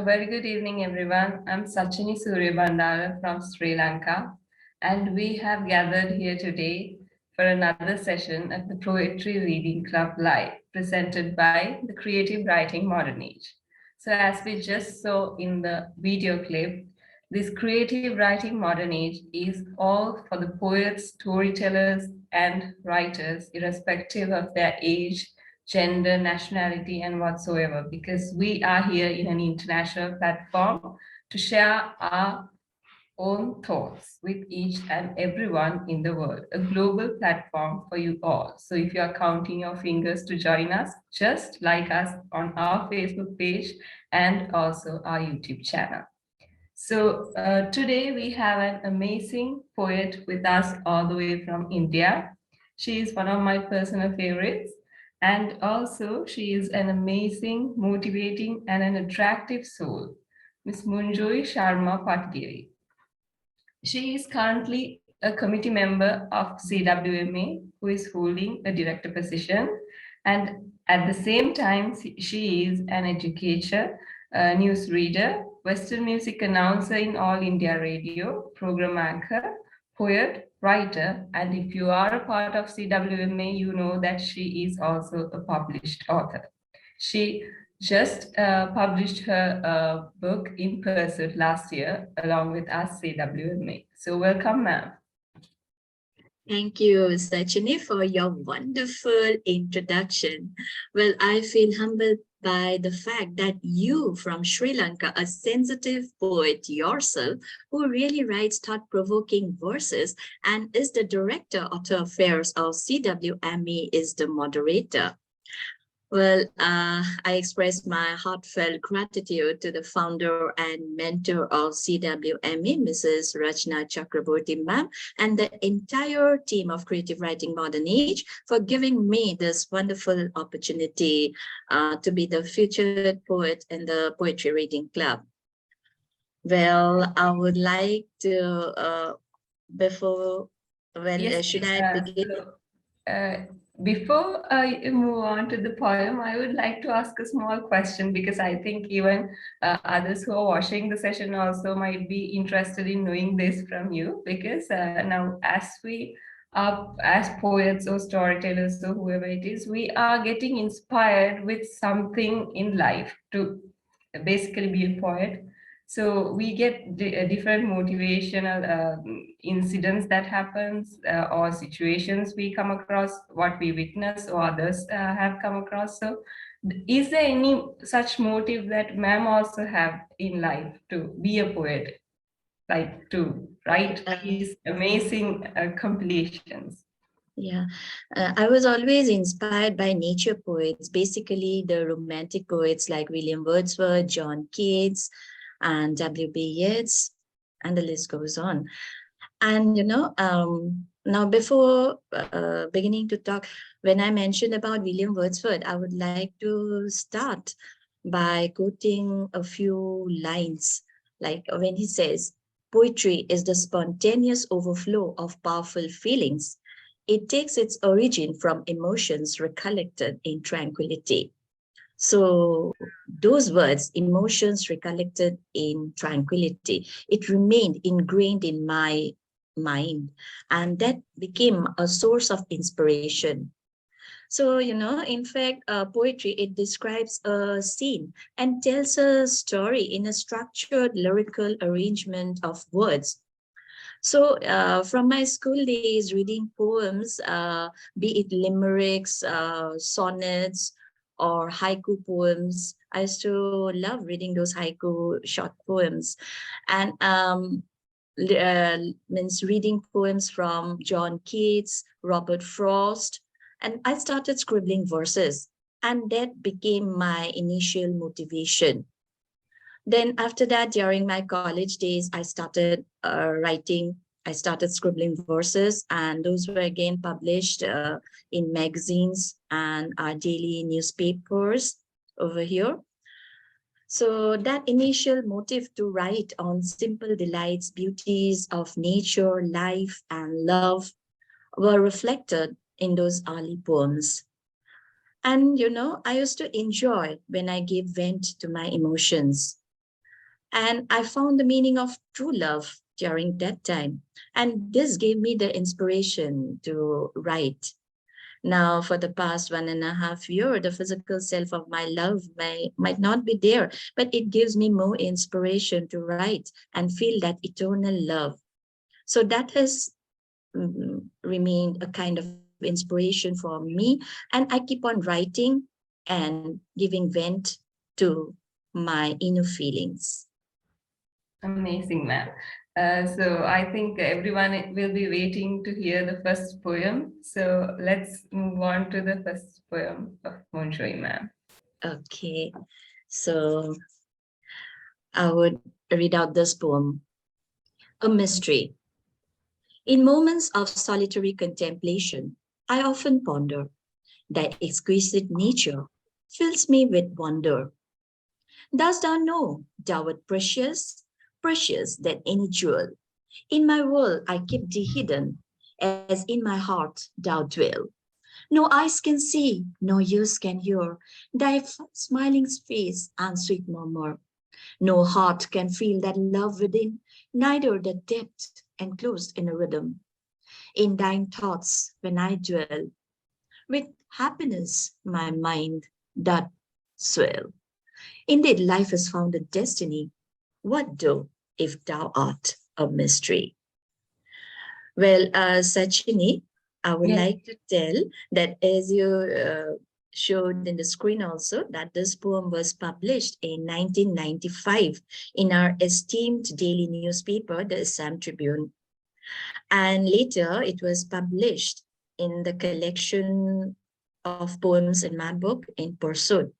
very good evening, everyone. I'm Sachini Sooriyabandara from Sri Lanka, and we have gathered here today for another session at the Poetry Reading Club Live, presented by the Creative Writing Modern Age. So, as we just saw in the video clip, this Creative Writing Modern Age is all for the poets, storytellers, and writers, irrespective of their age, gender, nationality, and whatsoever, because we are here in an international platform to share our own thoughts with each and everyone in the world, a global platform for you all. So if you are counting your fingers to join us, just like us on our Facebook page and also our YouTube channel. So today we have an amazing poet with us all the way from India. She is one of my personal favorites. And also, she is an amazing, motivating, and an attractive soul, Miss Monjoyee Sharma Patgiri. She is currently a committee member of CWMA, who is holding a director position. And at the same time, she is an educator, a news reader, Western music announcer in All India Radio, program anchor, poet, writer, and if you are a part of CWMA, you know that she is also a published author. She just published her book in Pursuit last year along with us, CWMA. So welcome, ma'am. Thank you, Sachini, for your wonderful introduction. Well, I feel humbled by the fact that you from Sri Lanka, a sensitive poet yourself, who really writes thought-provoking verses and is the director of the affairs of CWME, is the moderator. Well, I express my heartfelt gratitude to the founder and mentor of CWME, Mrs. Rachna Chakraborty ma'am, and the entire team of Creative Writing Modern Age for giving me this wonderful opportunity to be the featured poet in the Poetry Reading Club. Well, I would like to, should I begin? Before I move on to the poem, I would like to ask a small question because I think even others who are watching the session also might be interested in knowing this from you. Because now, as we are as poets or storytellers or whoever it is, we are getting inspired with something in life to basically be a poet. So we get different motivational incidents that happens or situations we come across, what we witness or others have come across. So is there any such motive that ma'am also have in life to be a poet, like to write these amazing compilations? Yeah, I was always inspired by nature poets, basically the romantic poets like William Wordsworth, John Keats, and W.B. Yeats, and the list goes on. And, now before beginning to talk, when I mentioned about William Wordsworth, I would like to start by quoting a few lines, like when he says, "Poetry is the spontaneous overflow of powerful feelings. It takes its origin from emotions recollected in tranquility." So those words, emotions recollected in tranquility, it remained ingrained in my mind, and that became a source of inspiration. So, in fact, poetry, it describes a scene and tells a story in a structured lyrical arrangement of words. So from my school days, reading poems, be it limericks, sonnets, or haiku poems, I used to love reading those haiku short poems. And means reading poems from John Keats, Robert Frost, and I started scribbling verses. And that became my initial motivation. Then after that, during my college days, I started writing. I started scribbling verses, and those were again published in magazines and our daily newspapers over here. So that initial motive to write on simple delights, beauties of nature, life, and love were reflected in those early poems. And, I used to enjoy when I gave vent to my emotions. And I found the meaning of true love during that time. And this gave me the inspiration to write. Now, for the past 1.5 years, the physical self of my love might not be there, but it gives me more inspiration to write and feel that eternal love. So that has remained a kind of inspiration for me. And I keep on writing and giving vent to my inner feelings. Amazing, ma'am. So I think everyone will be waiting to hear the first poem. So let's move on to the first poem of Monjoyee, ma'am. Okay, so I would read out this poem, A Mystery. In moments of solitary contemplation, I often ponder. Thy exquisite nature fills me with wonder. Dost thou know thou art precious, precious than any jewel? In my world I keep thee hidden, as in my heart thou dwell. No eyes can see, no ears can hear thy smiling face and sweet murmur. No heart can feel that love within, neither the depth enclosed in a rhythm. In thine thoughts, when I dwell, with happiness my mind doth swell. Indeed, life has found a destiny. What though if thou art a mystery? Well, Sachini, I would Yes. like to tell that as you showed in the screen also, that this poem was published in 1995 in our esteemed daily newspaper, the Assam Tribune. And later it was published in the collection of poems in my book in Pursuit.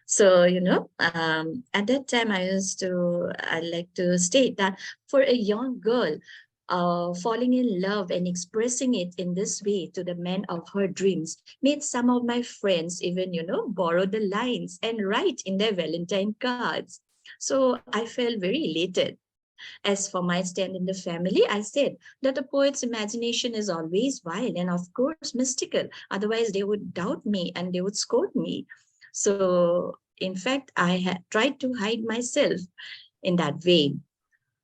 So, at that time I like to state that for a young girl, falling in love and expressing it in this way to the man of her dreams made some of my friends even, borrow the lines and write in their Valentine cards. So I felt very elated. As for my stand in the family, I said that the poet's imagination is always wild and, of course, mystical. Otherwise, they would doubt me and they would scold me. So, in fact, I had tried to hide myself in that way.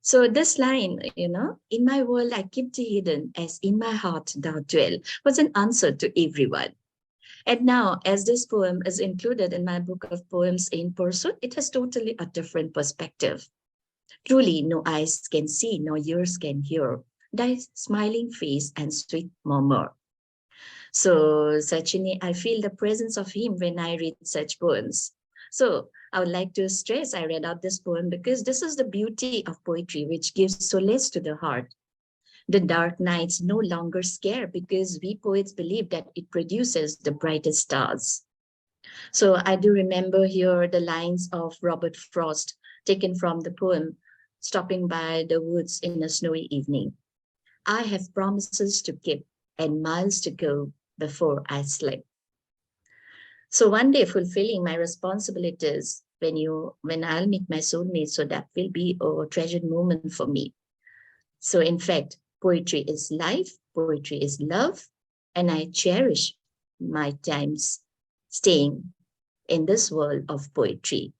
So, this line, in my world I keep thee hidden, as in my heart thou dwell, was an answer to everyone. And now, as this poem is included in my book of poems in pursuit, it has totally a different perspective. Truly, no eyes can see, no ears can hear thy smiling face and sweet murmur. So, Sachini, I feel the presence of him when I read such poems. So, I would like to stress I read out this poem because this is the beauty of poetry, which gives solace to the heart. The dark nights no longer scare because we poets believe that it produces the brightest stars. So I do remember here the lines of Robert Frost taken from the poem Stopping by the Woods in a Snowy Evening. I have promises to keep and miles to go before I sleep. So one day fulfilling my responsibilities when I'll meet my soulmate, so that will be a treasured moment for me. So in fact, poetry is life, poetry is love, and I cherish my times staying in this world of poetry.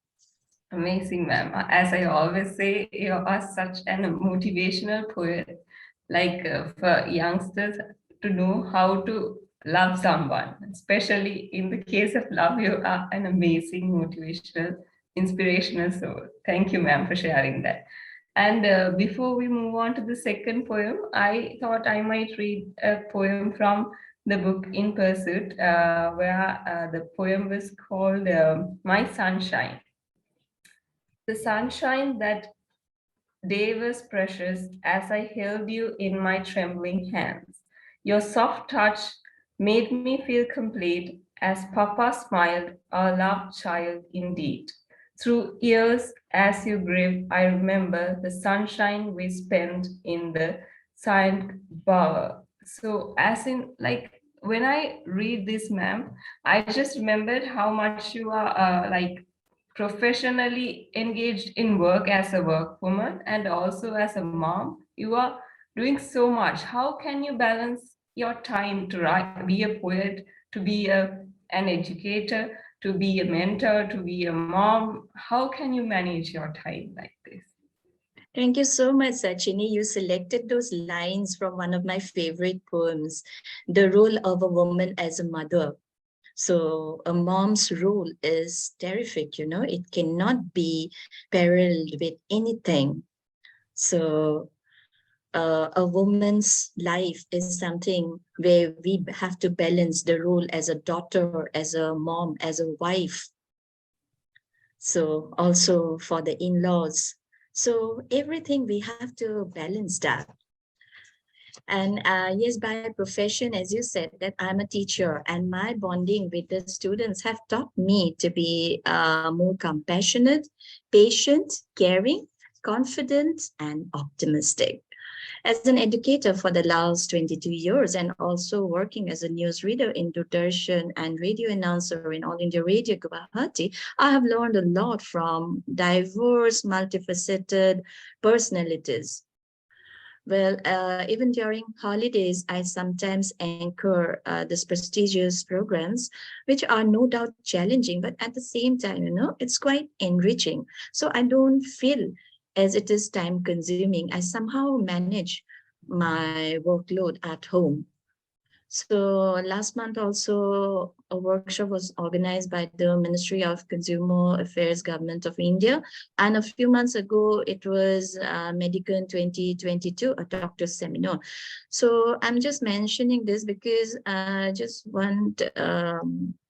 Amazing, ma'am. As I always say, you are such an motivational poet, like for youngsters to know how to love someone, especially in the case of love, you are an amazing motivational, inspirational soul. Thank you, ma'am, for sharing that. And before we move on to the second poem, I thought I might read a poem from the book In Pursuit, where the poem was called My Sunshine. The sunshine that day was precious as I held you in my trembling hands. Your soft touch made me feel complete as Papa smiled, our loved child indeed. Through years as you grieved, I remember the sunshine we spent in the silent bower. So, as in, like, when I read this, ma'am, I just remembered how much you are like professionally engaged in work as a workwoman and also as a mom. You are doing so much. How can you balance your time to write, be a poet, to be an educator, to be a mentor, to be a mom? How can you manage your time like this? Thank you so much, Sachini. You selected those lines from one of my favorite poems, The Role of a Woman as a Mother. So a mom's role is terrific, you know, it cannot be paralleled with anything. So a woman's life is something where we have to balance the role as a daughter, as a mom, as a wife. So also for the in-laws. So everything we have to balance that. And yes, by profession, as you said, that I'm a teacher, and my bonding with the students have taught me to be more compassionate, patient, caring, confident, and optimistic. As an educator for the last 22 years and also working as a newsreader in Doordarshan and radio announcer in All India Radio Guwahati, I have learned a lot from diverse, multifaceted personalities. Well, even during holidays, I sometimes anchor these prestigious programs, which are no doubt challenging, but at the same time, you know, it's quite enriching. So I don't feel as it is time consuming. I somehow manage my workload at home. So last month also a workshop was organized by the Ministry of Consumer Affairs Government of India. And a few months ago, it was Medicon 2022, a doctor's seminar. So I'm just mentioning this because I just want the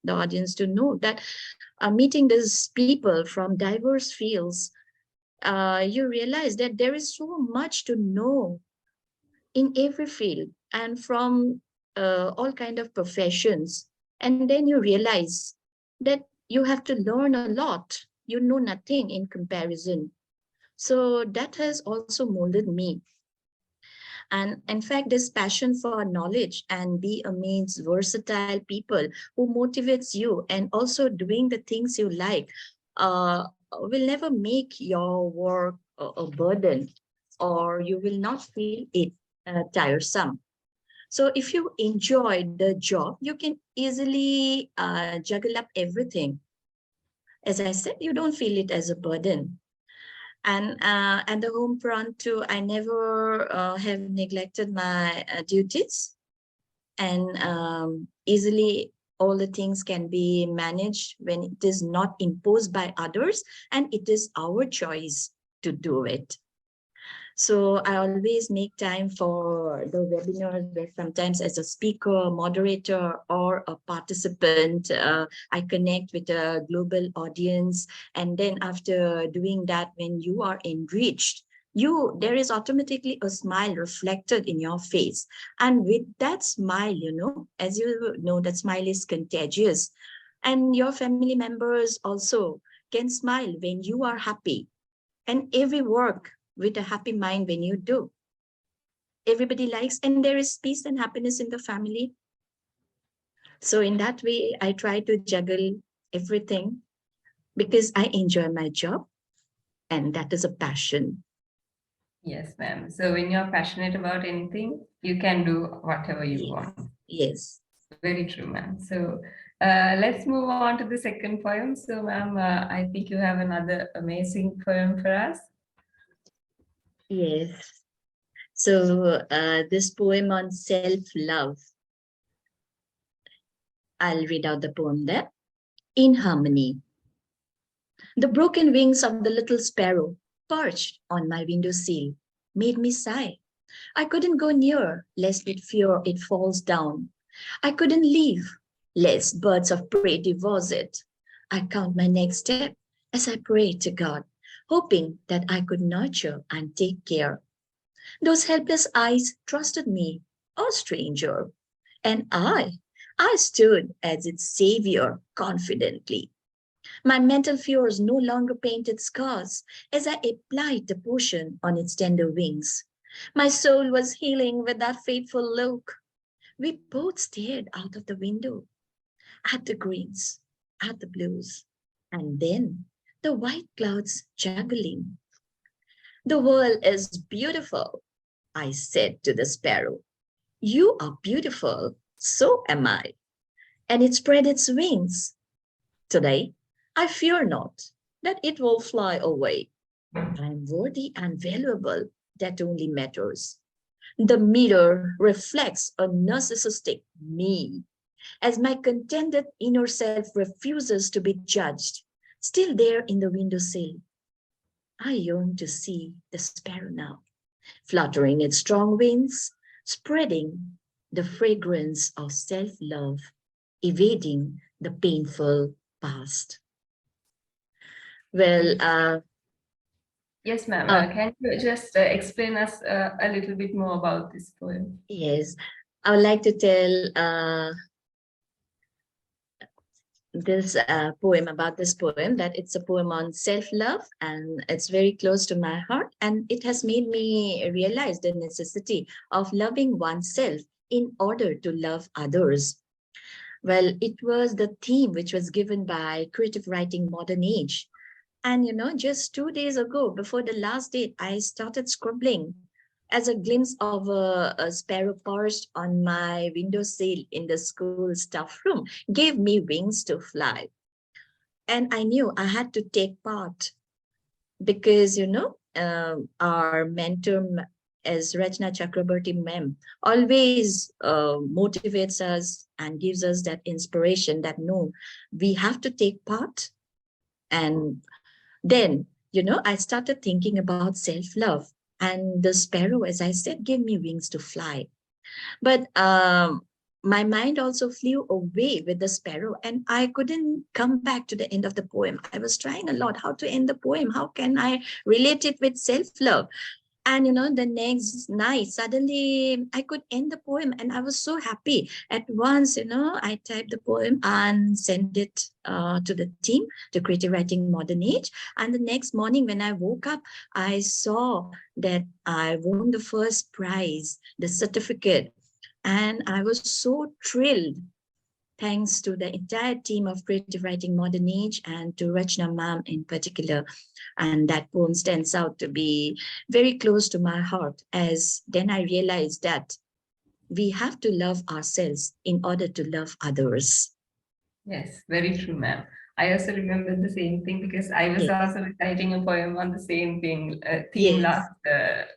audience to know that meeting these people from diverse fields, you realize that there is so much to know in every field and from all kind of professions, and then you realize that you have to learn a lot, you know nothing in comparison. So that has also molded me, and in fact this passion for knowledge and be amazed versatile people who motivates you and also doing the things you like will never make your work a burden, or you will not feel it tiresome. So if you enjoy the job, you can easily juggle up everything. As I said, you don't feel it as a burden. And the home front too, I never have neglected my duties, and easily all the things can be managed when it is not imposed by others and it is our choice to do it. So I always make time for the webinars where sometimes as a speaker, moderator, or a participant, I connect with a global audience. And then after doing that, when you are enriched, there is automatically a smile reflected in your face. And with that smile, you know, as you know, that smile is contagious. And your family members also can smile when you are happy, and every work with a happy mind when you do. Everybody likes, and there is peace and happiness in the family. So in that way, I try to juggle everything because I enjoy my job, and that is a passion. Yes, ma'am. So when you're passionate about anything, you can do whatever you Yes. want. Yes. Very true, ma'am. So let's move on to the second poem. So, ma'am, I think you have another amazing poem for us. Yes. So this poem on self-love, I'll read out the poem there. In harmony. The broken wings of the little sparrow perched on my window sill made me sigh. I couldn't go near, lest with fear it falls down. I couldn't leave, lest birds of prey devour it. I count my next step as I pray to God, hoping that I could nurture and take care. Those helpless eyes trusted me, a stranger, and I stood as its savior confidently. My mental fears no longer painted scars as I applied the potion on its tender wings. My soul was healing with that fateful look. We both stared out of the window at the greens, at the blues, and then the white clouds juggling. The world is beautiful, I said to the sparrow. You are beautiful, so am I. And it spread its wings. Today, I fear not that it will fly away. I am worthy and valuable. That only matters. The mirror reflects a narcissistic me as my contented inner self refuses to be judged. Still there in the windowsill, I yearn to see the sparrow now, fluttering its strong wings, spreading the fragrance of self love, evading the painful past. Well, Yes, ma'am. uh, Can you just explain us a little bit more about this poem? yes, I would like to tell this poem about this poem that it's a poem on self-love and it's very close to my heart, and it has made me realize the necessity of loving oneself in order to love others. Well, it was the theme which was given by Creative Writing Modern Age. And just 2 days ago, before the last date, I started scribbling as a glimpse of a sparrow perched on my windowsill in the school staff room gave me wings to fly. And I knew I had to take part because, our mentor as Rachna Chakrabarti ma'am always motivates us and gives us that inspiration that no, we have to take part. And then, I started thinking about self-love, and the sparrow, as I said, gave me wings to fly. But my mind also flew away with the sparrow, and I couldn't come back to the end of the poem. I was trying a lot how to end the poem. How can I relate it with self-love? And the next night, suddenly I could end the poem, and I was so happy. At once, I typed the poem and sent it to the team, to Creative Writing Modern Age. And the next morning, when I woke up, I saw that I won the first prize, the certificate, and I was so thrilled. Thanks to the entire team of Creative Writing Modern Age and to Rachna ma'am in particular. And that poem stands out to be very close to my heart, as then I realized that we have to love ourselves in order to love others. Yes, very true, ma'am. I also remember the same thing because I was Yes, also reciting a poem on the same theme yes, last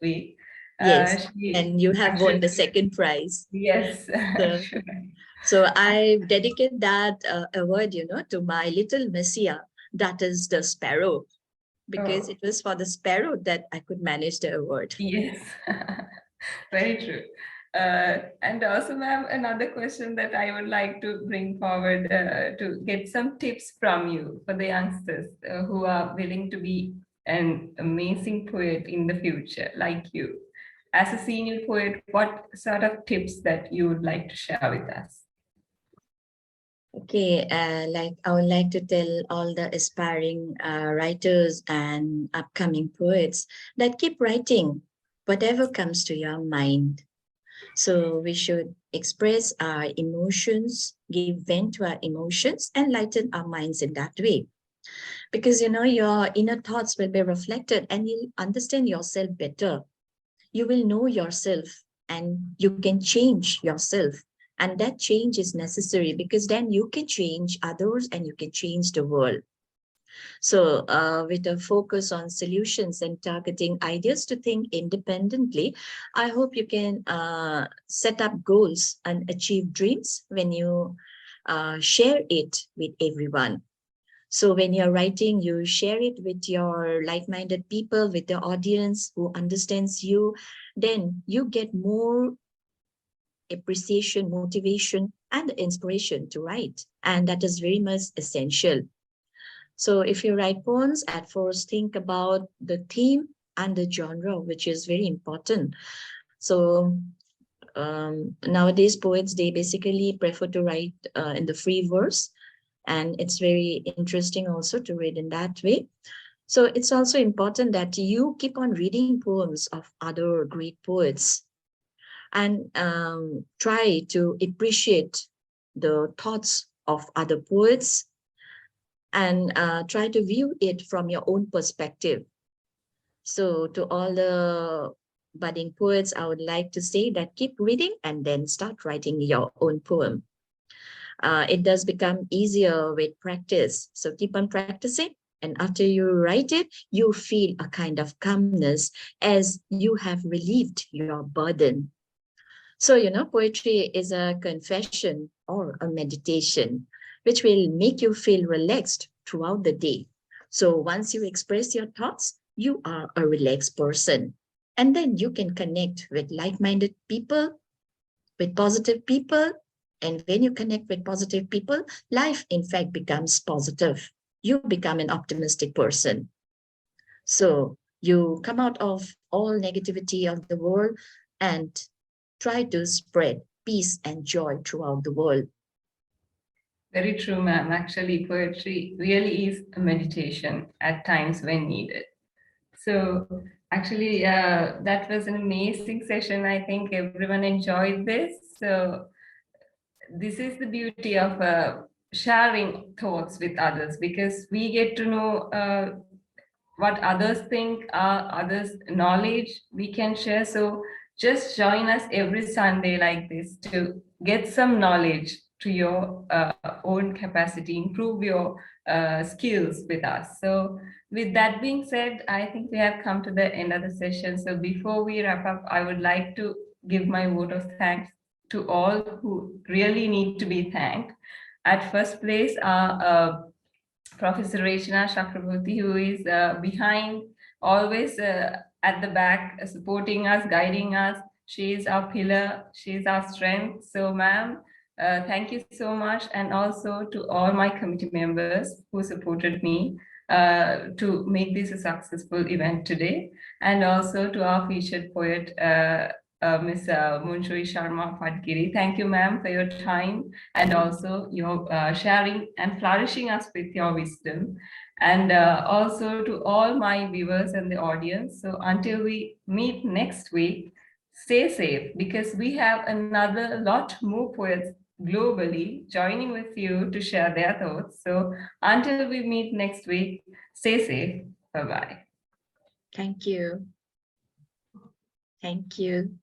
week. yes. She And you have won actually, the second prize. yes, So, sure. so I dedicate that award, to my little messiah, that is the sparrow, because Oh, it was for the sparrow that I could manage the award. yes, very true. And also, ma'am, another question that I would like to bring forward to get some tips from you for the youngsters who are willing to be an amazing poet in the future, like you. As a senior poet, what sort of tips that you would like to share with us? Okay, like I would like to tell all the aspiring writers and upcoming poets that keep writing whatever comes to your mind. So we should express our emotions, give vent to our emotions, and lighten our minds in that way. Because your inner thoughts will be reflected and you'll understand yourself better. You will know yourself and you can change yourself. And that change is necessary because then you can change others and you can change the world. So, with a focus on solutions and targeting ideas to think independently, I hope you can set up goals and achieve dreams when you share it with everyone. So when you're writing, you share it with your like-minded people, with the audience who understands you, then you get more appreciation, motivation, and inspiration to write. And that is very much essential. So if you write poems, at first think about the theme and the genre, which is very important. So nowadays poets, they basically prefer to write in the free verse, and it's very interesting also to read in that way. So it's also important that you keep on reading poems of other great poets and try to appreciate the thoughts of other poets and try to view it from your own perspective. So to all the budding poets, I would like to say that keep reading and then start writing your own poem. It does become easier with practice. So keep on practicing And after you write it, you feel a kind of calmness as you have relieved your burden. So, poetry is a confession or a meditation, which will make you feel relaxed throughout the day. So once you express your thoughts, you are a relaxed person. And then you can connect with like-minded people, with positive people. And when you connect with positive people, life in fact becomes positive. You become an optimistic person. So you come out of all negativity of the world and try to spread peace and joy throughout the world. Very true, ma'am. Actually, poetry really is a meditation at times when needed. So, actually, that was an amazing session. I think everyone enjoyed this. So, this is the beauty of sharing thoughts with others, because we get to know what others think, others' knowledge we can share. So just join us every Sunday like this to get some knowledge to your own capacity, improve your skills with us. So with that being said, I think we have come to the end of the session. So before we wrap up, I would like to give my vote of thanks to all who really need to be thanked. At first place, Professor Rachna Chakraborty, who is behind, always at the back, supporting us, guiding us. She is our pillar, she is our strength. So, ma'am, thank you so much. And also to all my committee members who supported me to make this a successful event today. And also to our featured poet, Ms. Monjoyee Sharma Padgiri. Thank you, ma'am, for your time and also your sharing and flourishing us with your wisdom. And also to all my viewers and the audience. So until we meet next week, stay safe, because we have another lot more poets globally joining with you to share their thoughts. So until we meet next week, stay safe. Bye-bye. Thank you. Thank you.